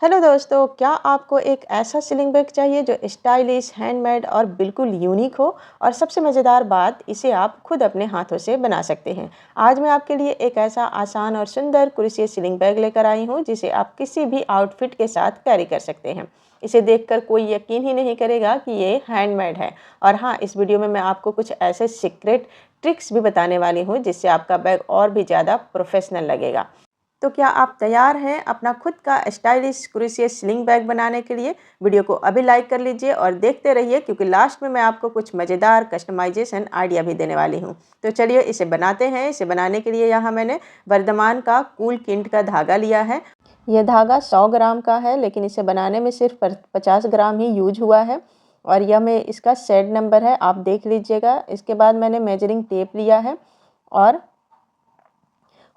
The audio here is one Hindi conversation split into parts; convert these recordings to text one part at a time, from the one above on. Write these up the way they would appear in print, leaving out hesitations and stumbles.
हेलो दोस्तों, क्या आपको एक ऐसा सीलिंग बैग चाहिए जो स्टाइलिश, हैंडमेड और बिल्कुल यूनिक हो। और सबसे मज़ेदार बात, इसे आप खुद अपने हाथों से बना सकते हैं। आज मैं आपके लिए एक ऐसा आसान और सुंदर कुरेशिया सीलिंग बैग लेकर आई हूँ जिसे आप किसी भी आउटफिट के साथ कैरी कर सकते हैं। इसे देखकर कोई यकीन ही नहीं करेगा कि ये हैंडमेड है। और हाँ, इस वीडियो में मैं आपको कुछ ऐसे सीक्रेट ट्रिक्स भी बताने वाली हूँ जिससे आपका बैग और भी ज़्यादा प्रोफेशनल लगेगा। तो क्या आप तैयार हैं अपना खुद का स्टाइलिश कुरेशिया स्लिंग बैग बनाने के लिए? वीडियो को अभी लाइक कर लीजिए और देखते रहिए, क्योंकि लास्ट में मैं आपको कुछ मज़ेदार कस्टमाइजेशन आइडिया भी देने वाली हूं। तो चलिए इसे बनाते हैं। इसे बनाने के लिए यहाँ मैंने वर्धमान का कूल किंट का धागा लिया है। यह धागा 100 ग्राम का है, लेकिन इसे बनाने में सिर्फ 50 ग्राम ही यूज हुआ है। और यह में इसका सेट नंबर है, आप देख लीजिएगा। इसके बाद मैंने मेजरिंग टेप लिया है और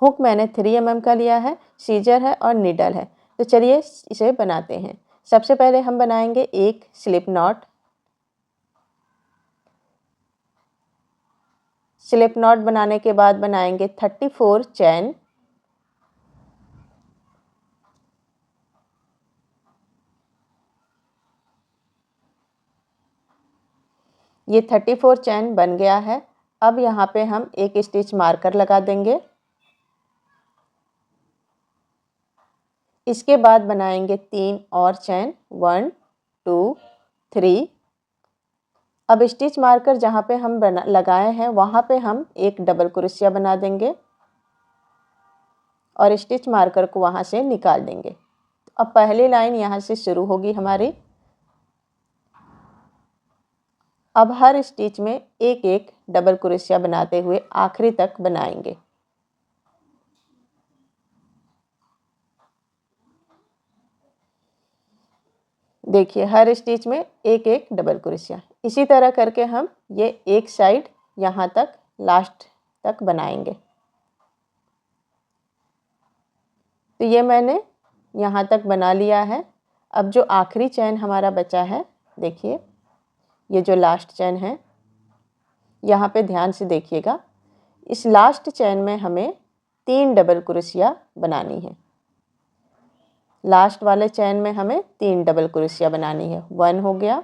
हुक मैंने 3 mm का लिया है, सीजर है और नीडल है। तो चलिए इसे बनाते हैं। सबसे पहले हम बनाएंगे एक स्लिप नॉट। स्लिप नॉट बनाने के बाद बनाएंगे 34 चैन। ये 34 चैन बन गया है। अब यहाँ पे हम एक स्टिच मार्कर लगा देंगे। इसके बाद बनाएंगे 3 और चैन, 1 2 3। अब स्टिच मार्कर जहाँ पे हम लगाए हैं वहाँ पे हम एक डबल क्रोशिया बना देंगे और स्टिच मार्कर को वहाँ से निकाल देंगे। तो अब पहली लाइन यहाँ से शुरू होगी हमारी। अब हर स्टिच में एक एक डबल क्रोशिया बनाते हुए आखिरी तक बनाएंगे। देखिए, हर स्टिच में एक एक डबल क्रोशिया। इसी तरह करके हम ये एक साइड यहाँ तक लास्ट तक बनाएंगे। तो ये मैंने यहाँ तक बना लिया है। अब जो आखिरी चैन हमारा बचा है, देखिए ये जो लास्ट चैन है, यहाँ पे ध्यान से देखिएगा। इस लास्ट चैन में हमें 3 डबल क्रोशिया बनानी है। लास्ट वाले चैन में हमें 3 डबल क्रोशिया बनानी है। 1 हो गया,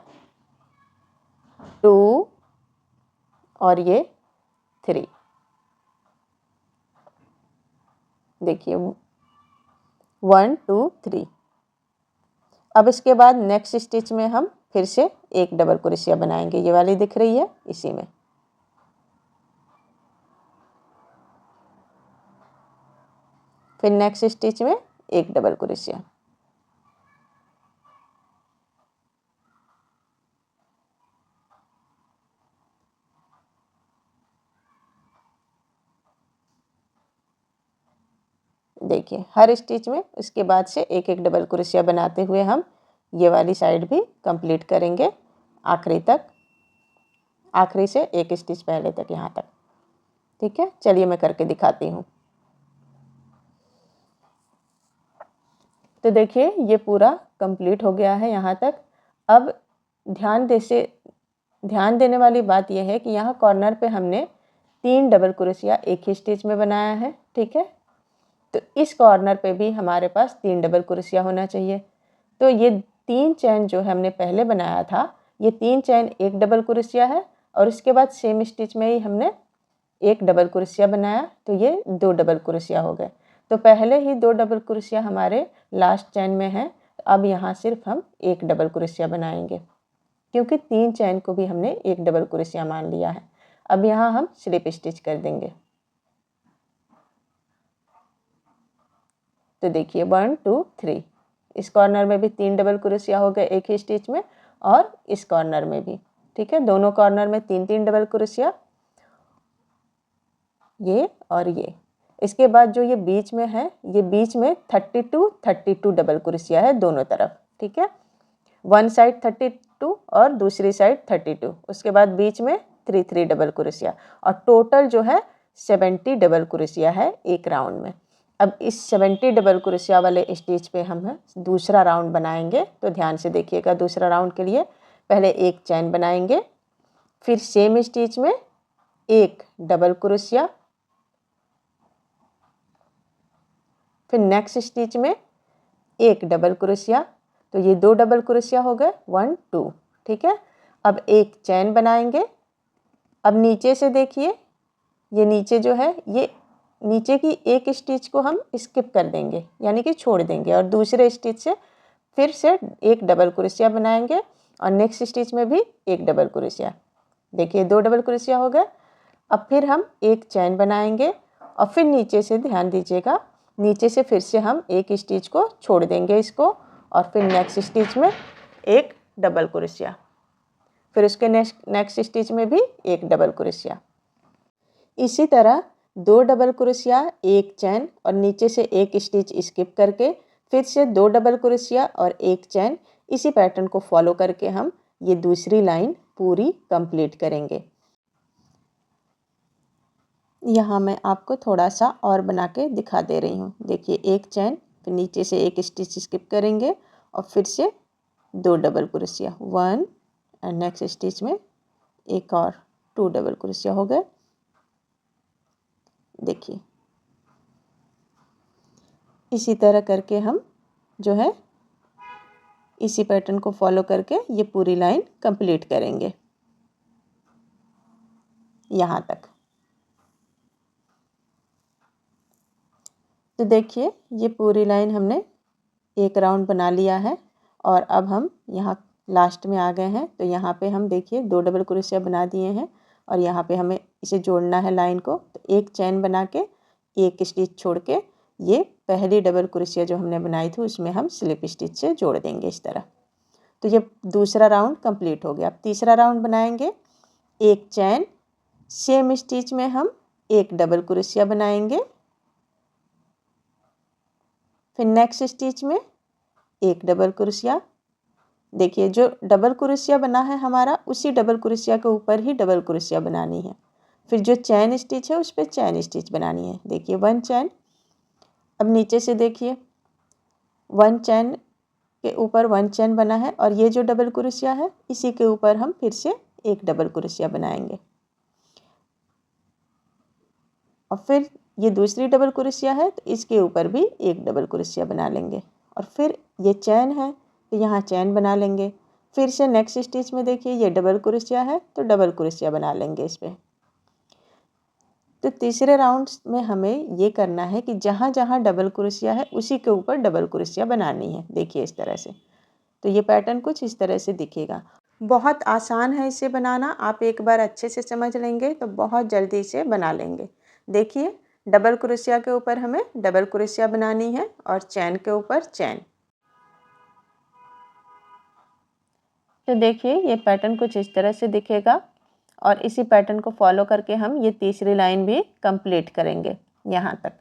2 और ये 3। देखिए 1 2 3। अब इसके बाद नेक्स्ट स्टिच में हम फिर से एक डबल क्रोशिया बनाएंगे। ये वाली दिख रही है, इसी में। फिर नेक्स्ट स्टिच में एक डबल क्रोशिया। देखिए, हर स्टिच में इसके बाद से एक एक डबल क्रोशिया बनाते हुए हम ये वाली साइड भी कंप्लीट करेंगे आखिरी तक। आखिरी से एक स्टिच पहले तक, यहाँ तक। ठीक है, चलिए मैं करके दिखाती हूँ। तो देखिए ये पूरा कंप्लीट हो गया है यहाँ तक। अब ध्यान देने वाली बात यह है कि यहाँ कॉर्नर पे हमने 3 डबल क्रोशिया एक ही स्टिच में बनाया है। ठीक है, तो इस कॉर्नर पे भी हमारे पास 3 डबल क्रोशिया होना चाहिए। तो ये 3 चैन जो हमने पहले बनाया था, ये 3 चैन एक डबल क्रोशिया है। और उसके बाद सेम स्टिच में ही हमने एक डबल क्रोशिया बनाया, तो ये 2 डबल क्रोशिया हो गए। तो पहले ही 2 डबल क्रोशिया हमारे लास्ट चैन में है। अब यहाँ सिर्फ हम एक डबल क्रोशिया बनाएंगे, क्योंकि 3 चैन को भी हमने एक डबल क्रोशिया मान लिया है। अब यहाँ हम स्लिप स्टिच कर देंगे। तो देखिए 1 2 3। इस कॉर्नर में भी 3 डबल क्रोशिया हो गए एक ही स्टिच में, और इस कॉर्नर में भी। ठीक है, दोनों कॉर्नर में 3 डबल क्रोशिया, ये और ये। इसके बाद जो ये बीच में है, ये बीच में 32 डबल क्रोशिया है दोनों तरफ। ठीक है, वन साइड 32 और दूसरी साइड 32। उसके बाद बीच में 3 डबल क्रोशिया, और टोटल जो है 70 डबल क्रोशिया है एक राउंड में। अब इस 70 डबल क्रोशिया वाले स्टिच पे हम दूसरा राउंड बनाएंगे। तो ध्यान से देखिएगा। दूसरा राउंड के लिए पहले एक चैन बनाएंगे, फिर सेम स्टिच में एक डबल क्रोशिया, फिर नेक्स्ट स्टिच में एक डबल क्रोशिया, तो ये 2 डबल क्रोशिया हो गए, 1 2, ठीक है। अब एक चैन बनाएंगे। अब नीचे से देखिए, ये नीचे जो है, ये नीचे की एक स्टिच को हम स्किप कर देंगे, यानी कि छोड़ देंगे, और दूसरे स्टिच से फिर से एक डबल क्रोशिया बनाएंगे और नेक्स्ट स्टिच में भी एक डबल क्रोशिया। देखिए 2 डबल क्रोशिया हो गए। अब फिर हम एक चैन बनाएंगे और फिर नीचे से, ध्यान दीजिएगा, नीचे से फिर से हम एक स्टिच को छोड़ देंगे इसको, और फिर नेक्स्ट स्टिच में एक डबल क्रोशिया, फिर उसके नेक्स्ट स्टिच में भी एक डबल क्रोशिया। इसी तरह 2 डबल क्रोशिया, एक चैन और नीचे से एक स्टिच स्किप करके फिर से 2 डबल क्रोशिया और एक चैन, इसी पैटर्न को फॉलो करके हम ये दूसरी लाइन पूरी कंप्लीट करेंगे। यहाँ मैं आपको थोड़ा सा और बना के दिखा दे रही हूँ। देखिए एक चैन, फिर नीचे से एक स्टिच स्किप करेंगे और फिर से 2 double crochet, 1 and next stitch में एक और 2 डबल क्रोशिया हो गए। देखिए इसी तरह करके हम जो है इसी पैटर्न को फॉलो करके ये पूरी लाइन कंप्लीट करेंगे यहाँ तक। तो देखिए ये पूरी लाइन हमने एक राउंड बना लिया है और अब हम यहाँ लास्ट में आ गए हैं। तो यहाँ पे हम देखिए 2 डबल क्रोशिया बना दिए हैं और यहाँ पे हमें इसे जोड़ना है लाइन को। तो एक चैन बना के एक स्टिच छोड़ के ये पहली डबल क्रोशिया जो हमने बनाई थी उसमें हम स्लिप स्टिच से जोड़ देंगे इस तरह। तो ये दूसरा राउंड कंप्लीट हो गया। अब तीसरा राउंड बनाएंगे। एक चैन, सेम स्टिच में हम एक डबल क्रोशिया बनाएंगे, फिर नेक्स्ट स्टिच में एक डबल क्रोशिया। देखिए जो डबल क्रोशिया बना है हमारा, उसी डबल क्रोशिया के ऊपर ही डबल क्रोशिया बनानी है। फिर जो चैन स्टिच है उस पर चैन स्टिच बनानी है। देखिए 1 चैन, अब नीचे से देखिए 1 चैन के ऊपर 1 चैन बना है और ये जो डबल क्रोशिया है इसी के ऊपर हम फिर से एक डबल क्रोशिया बनाएंगे और फिर ये दूसरी डबल क्रोशिया है तो इसके ऊपर भी एक डबल क्रोशिया बना लेंगे और फिर ये चैन है तो यहाँ चैन बना लेंगे। फिर से नेक्स्ट स्टिच में देखिए ये डबल क्रोशिया है तो डबल क्रोशिया बना लेंगे इस पर। तो तीसरे राउंड में हमें ये करना है कि जहाँ जहाँ डबल क्रोशिया है उसी के ऊपर डबल क्रोशिया बनानी है। देखिए इस तरह से। तो ये पैटर्न कुछ इस तरह से दिखेगा। बहुत आसान है इसे बनाना, आप एक बार अच्छे से समझ लेंगे तो बहुत जल्दी से बना लेंगे। देखिए डबल क्रोशिया के ऊपर हमें डबल क्रोशिया बनानी है और चैन के ऊपर चैन। तो देखिए ये पैटर्न कुछ इस तरह से दिखेगा और इसी पैटर्न को फॉलो करके हम ये तीसरी लाइन भी कंप्लीट करेंगे यहाँ तक।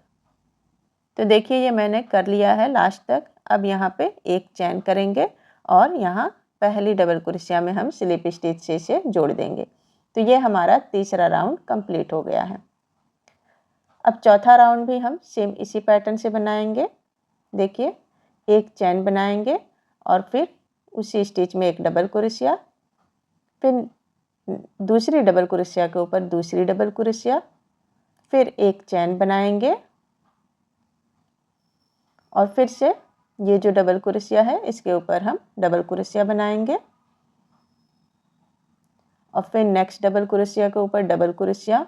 तो देखिए ये मैंने कर लिया है लास्ट तक। अब यहाँ पे एक चैन करेंगे और यहाँ पहली डबल क्रोशिया में हम स्लिप स्टिच से इसे जोड़ देंगे। तो ये हमारा तीसरा राउंड कंप्लीट हो गया है। अब चौथा राउंड भी हम सेम इसी पैटर्न से बनाएंगे। देखिए एक चैन बनाएंगे और फिर उसी स्टिच में एक डबल क्रोशिया, फिर दूसरी डबल क्रोशिया के ऊपर दूसरी डबल क्रोशिया, फिर एक चैन बनाएंगे और फिर से ये जो डबल क्रोशिया है इसके ऊपर हम डबल क्रोशिया बनाएंगे और फिर नेक्स्ट डबल क्रोशिया के ऊपर डबल क्रोशिया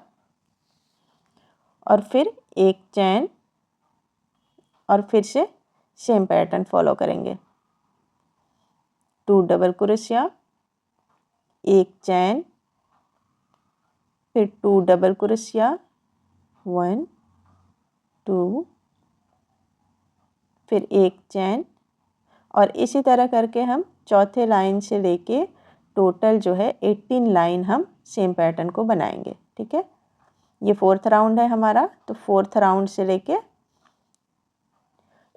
और फिर एक चैन और फिर से सेम पैटर्न फॉलो करेंगे। 2 डबल क्रोशिया, एक चैन, फिर 2 डबल क्रोशिया, 1 2, फिर एक चैन और इसी तरह करके हम चौथे लाइन से लेके टोटल जो है 18 लाइन हम सेम पैटर्न को बनाएंगे। ठीक है, ये 4th राउंड है हमारा। तो 4th राउंड से लेके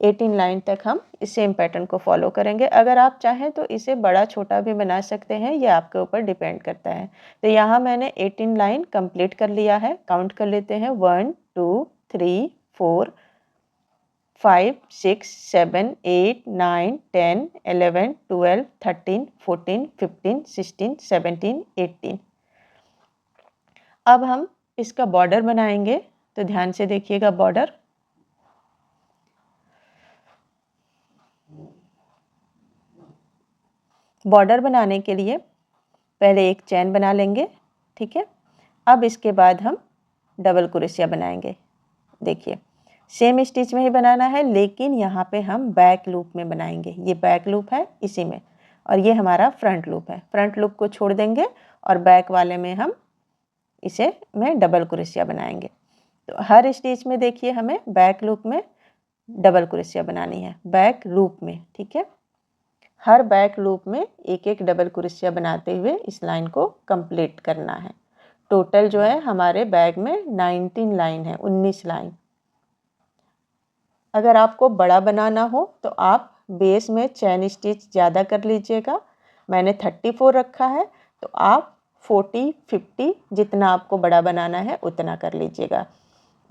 18 लाइन तक हम इस सेम पैटर्न को फॉलो करेंगे। अगर आप चाहें तो इसे बड़ा छोटा भी बना सकते हैं, ये आपके ऊपर डिपेंड करता है। तो यहाँ मैंने 18 लाइन कंप्लीट कर लिया है। काउंट कर लेते हैं 1 2 3 4 5 6 7 8 9 10 11 12 13 14 15 16 17 18। अब हम इसका बॉर्डर बनाएंगे। तो ध्यान से देखिएगा बॉर्डर। बॉर्डर बनाने के लिए पहले एक चैन बना लेंगे, ठीक है। अब इसके बाद हम डबल क्रोशिया बनाएंगे। देखिए सेम स्टिच में ही बनाना है, लेकिन यहाँ पे हम बैक लूप में बनाएंगे। ये बैक लूप है इसी में, और ये हमारा फ्रंट लूप है। फ्रंट लूप को छोड़ देंगे और बैक वाले में हम इसे में डबल क्रोशिया बनाएंगे। तो हर स्टिच में देखिए हमें बैक लूप में डबल क्रोशिया बनानी है, बैक लूप में, ठीक है। हर बैक लूप में एक एक डबल क्रोशिया बनाते हुए इस लाइन को कंप्लीट करना है। टोटल जो है हमारे बैग में 19 लाइन है, 19 लाइन। अगर आपको बड़ा बनाना हो तो आप बेस में चैन स्टिच ज़्यादा कर लीजिएगा। मैंने 34 रखा है, तो आप 40, 50 जितना आपको बड़ा बनाना है उतना कर लीजिएगा।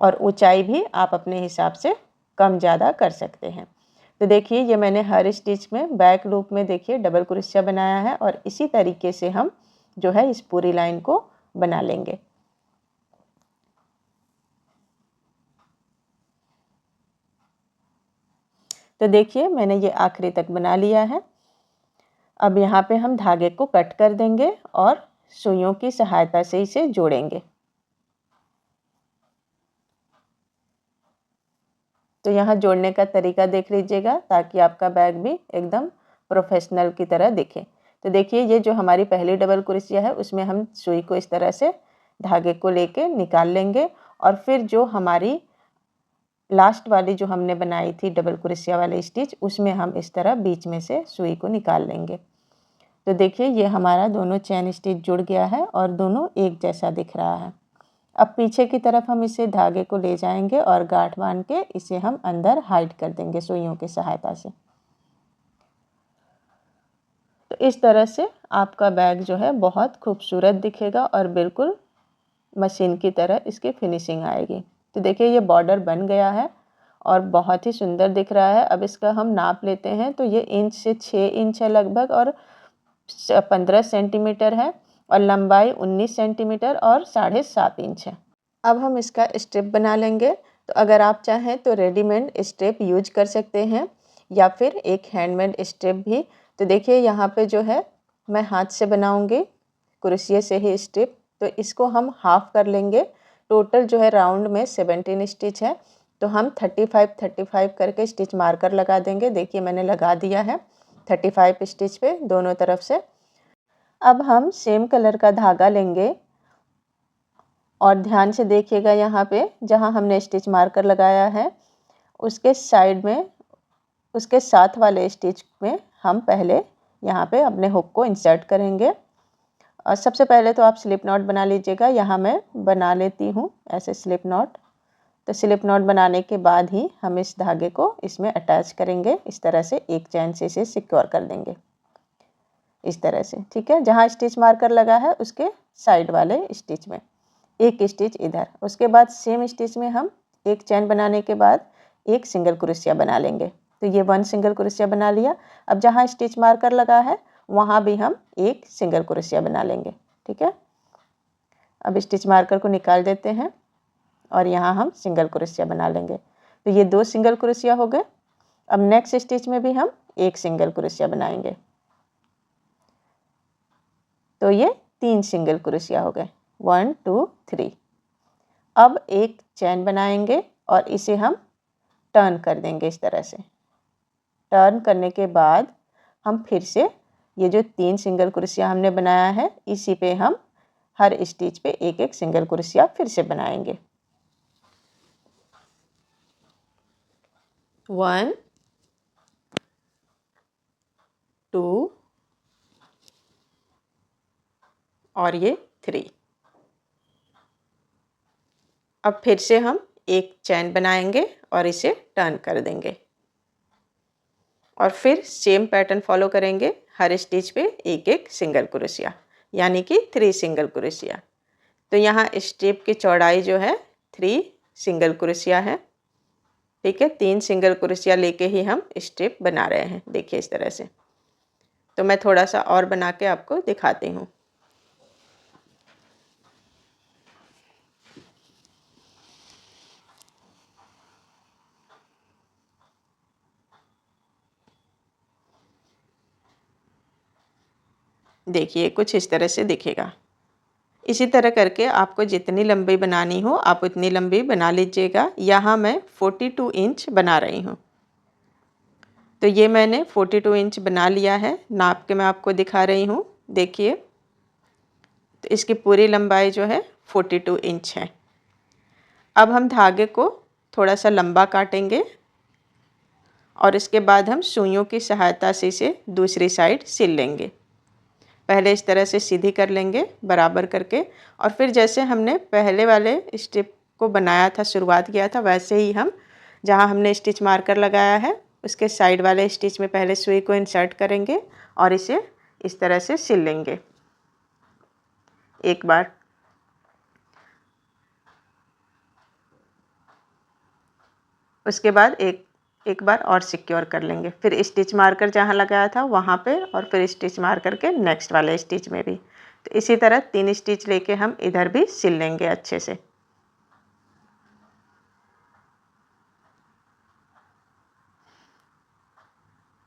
और ऊंचाई भी आप अपने हिसाब से कम ज़्यादा कर सकते हैं। तो देखिए ये मैंने हर स्टिच में बैक लूप में देखिए डबल क्रोशिया बनाया है, और इसी तरीके से हम जो है इस पूरी लाइन को बना लेंगे। तो देखिए मैंने ये आखिरी तक बना लिया है। अब यहाँ पे हम धागे को कट कर देंगे और सुइयों की सहायता से इसे जोड़ेंगे। तो यहाँ जोड़ने का तरीका देख लीजिएगा, ताकि आपका बैग भी एकदम प्रोफेशनल की तरह दिखे। तो देखिए ये जो हमारी पहली डबल क्रोशिया है उसमें हम सुई को इस तरह से धागे को लेके निकाल लेंगे, और फिर जो हमारी लास्ट वाली जो हमने बनाई थी डबल क्रोशिया वाली स्टिच, उसमें हम इस तरह बीच में से सुई को निकाल लेंगे। तो देखिए ये हमारा दोनों चैन स्टिच जुड़ गया है और दोनों एक जैसा दिख रहा है। अब पीछे की तरफ हम इसे धागे को ले जाएंगे और गांठ बांध के इसे हम अंदर हाइड कर देंगे सुइयों की सहायता से। तो इस तरह से आपका बैग जो है बहुत खूबसूरत दिखेगा और बिल्कुल मशीन की तरह इसकी फिनिशिंग आएगी। तो देखिए ये बॉर्डर बन गया है और बहुत ही सुंदर दिख रहा है। अब इसका हम नाप लेते हैं, तो ये इंच से 6 इंच है लगभग, और 15 सेंटीमीटर है, और लंबाई 19 सेंटीमीटर और 7.5 इंच है। अब हम इसका स्ट्रिप बना लेंगे। तो अगर आप चाहें तो रेडीमेड स्ट्रिप यूज कर सकते हैं, या फिर एक हैंडमेड स्ट्रिप भी। तो देखिए यहाँ पे जो है मैं हाथ से बनाऊंगी क्रोशिया से ही स्ट्रिप। तो इसको हम हाफ कर लेंगे। टोटल जो है राउंड में 17 स्टिच है, तो हम 35 करके स्टिच मार्कर लगा देंगे। देखिए मैंने लगा दिया है 35 स्टिच पे दोनों तरफ से। अब हम सेम कलर का धागा लेंगे, और ध्यान से देखिएगा यहाँ पे जहाँ हमने स्टिच मार्कर लगाया है उसके साइड में, उसके साथ वाले स्टिच में हम पहले यहाँ पे अपने हुक को इंसर्ट करेंगे। और सबसे पहले तो आप स्लिप नॉट बना लीजिएगा। यहाँ मैं बना लेती हूँ ऐसे स्लिप नॉट। तो स्लिप नॉट बनाने के बाद ही हम इस धागे को इसमें अटैच करेंगे। इस तरह से एक चैन से इसे सिक्योर कर देंगे इस तरह से, ठीक है। जहाँ स्टिच मार्कर लगा है उसके साइड वाले स्टिच में एक स्टिच इधर। उसके बाद सेम स्टिच में हम एक चैन बनाने के बाद एक सिंगल क्रोशिया बना लेंगे। तो ये 1 सिंगल क्रोशिया बना लिया। अब जहाँ स्टिच मार्कर लगा है वहाँ भी हम एक सिंगल क्रोशिया बना लेंगे, ठीक है। अब स्टिच मार्कर को निकाल देते हैं और यहाँ हम सिंगल क्रोशिया बना लेंगे। तो ये 2 सिंगल क्रोशिया हो गए। अब नेक्स्ट स्टिच में भी हम एक सिंगल क्रोशिया बनाएंगे। तो ये 3 सिंगल क्रोशिया हो गए, 1 2 3। अब एक चैन बनाएंगे और इसे हम टर्न कर देंगे इस तरह से। टर्न करने के बाद हम फिर से ये जो 3 सिंगल क्रोशिया हमने बनाया है इसी पे हम हर स्टिच पे एक एक सिंगल क्रोशिया फिर से बनाएंगे। 1 2 और ये 3। अब फिर से हम एक चैन बनाएंगे और इसे टर्न कर देंगे, और फिर सेम पैटर्न फॉलो करेंगे। हर स्टिच पे एक एक सिंगल क्रोशिया, यानी कि 3 सिंगल क्रोशिया। तो यहाँ स्ट्रिप की चौड़ाई जो है 3 सिंगल क्रोशिया है, ठीक है। 3 सिंगल क्रोशिया लेके ही हम स्ट्रिप बना रहे हैं, देखिए इस तरह से। तो मैं थोड़ा सा और बना के आपको दिखाती हूँ। देखिए कुछ इस तरह से दिखेगा। इसी तरह करके आपको जितनी लंबी बनानी हो आप उतनी लंबी बना लीजिएगा। यहाँ मैं 42 इंच बना रही हूँ। तो ये मैंने 42 इंच बना लिया है। नाप के मैं आपको दिखा रही हूँ। देखिए, तो इसकी पूरी लंबाई जो है 42 इंच है। अब हम धागे को थोड़ा सा लंबा काटेंगे और इसके बाद हम सुइयों की सहायता से इसे दूसरी साइड सिल लेंगे। पहले इस तरह से सीधी कर लेंगे बराबर करके, और फिर जैसे हमने पहले वाले स्टेप को बनाया था, शुरुआत किया था, वैसे ही हम जहाँ हमने स्टिच मार्कर लगाया है उसके साइड वाले स्टिच में पहले सुई को इंसर्ट करेंगे और इसे इस तरह से सिल लेंगे एक बार। उसके बाद एक बार और सिक्योर कर लेंगे, फिर स्टिच मार्कर जहाँ लगाया था वहाँ पे और फिर स्टिच मार्कर के नेक्स्ट वाले स्टिच में भी। तो इसी तरह 3 स्टिच लेके हम इधर भी सिल लेंगे अच्छे से।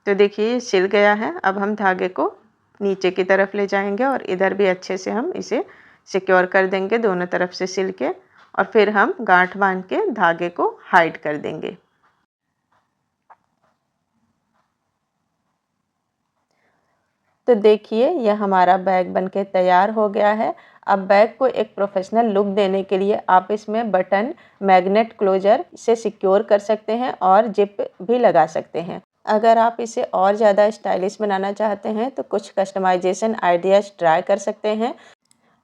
तो देखिए सिल गया है। अब हम धागे को नीचे की तरफ ले जाएंगे और इधर भी अच्छे से हम इसे सिक्योर कर देंगे दोनों तरफ से सिल के, और फिर हम गांठ बांध के धागे को हाइड कर देंगे। तो देखिए यह हमारा बैग बनके तैयार हो गया है। अब बैग को एक प्रोफेशनल लुक देने के लिए आप इसमें बटन, मैग्नेट क्लोजर से सिक्योर कर सकते हैं और जिप भी लगा सकते हैं। अगर आप इसे और ज़्यादा स्टाइलिश बनाना चाहते हैं तो कुछ कस्टमाइजेशन आइडियाज़ ट्राई कर सकते हैं।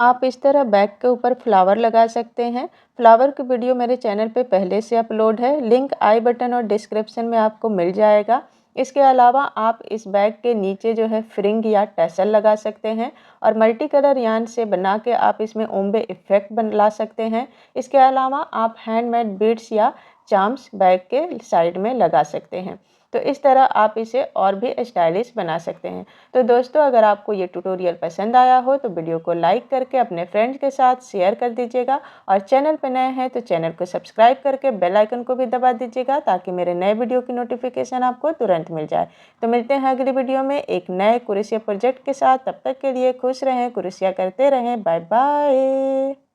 आप इस तरह बैग के ऊपर फ्लावर लगा सकते हैं। फ्लावर की वीडियो मेरे चैनल पे पहले से अपलोड है, लिंक आई बटन और डिस्क्रिप्शन में आपको मिल जाएगा। इसके अलावा आप इस बैग के नीचे जो है फ्रिंग या टैसल लगा सकते हैं और मल्टी कलर यार्न से बना के आप इसमें ओम्बे इफ़ेक्ट ला सकते हैं। इसके अलावा आप हैंडमेड बीड्स या चार्म्स बैग के साइड में लगा सकते हैं। तो इस तरह आप इसे और भी स्टाइलिश बना सकते हैं। तो दोस्तों, अगर आपको ये ट्यूटोरियल पसंद आया हो तो वीडियो को लाइक करके अपने फ्रेंड्स के साथ शेयर कर दीजिएगा, और चैनल पर नए हैं तो चैनल को सब्सक्राइब करके बेल आइकन को भी दबा दीजिएगा ताकि मेरे नए वीडियो की नोटिफिकेशन आपको तुरंत मिल जाए। तो मिलते हैं अगली वीडियो में एक नए क्रोशिया प्रोजेक्ट के साथ। तब तक के लिए खुश रहें, क्रोशिया करते रहें। Bye bye.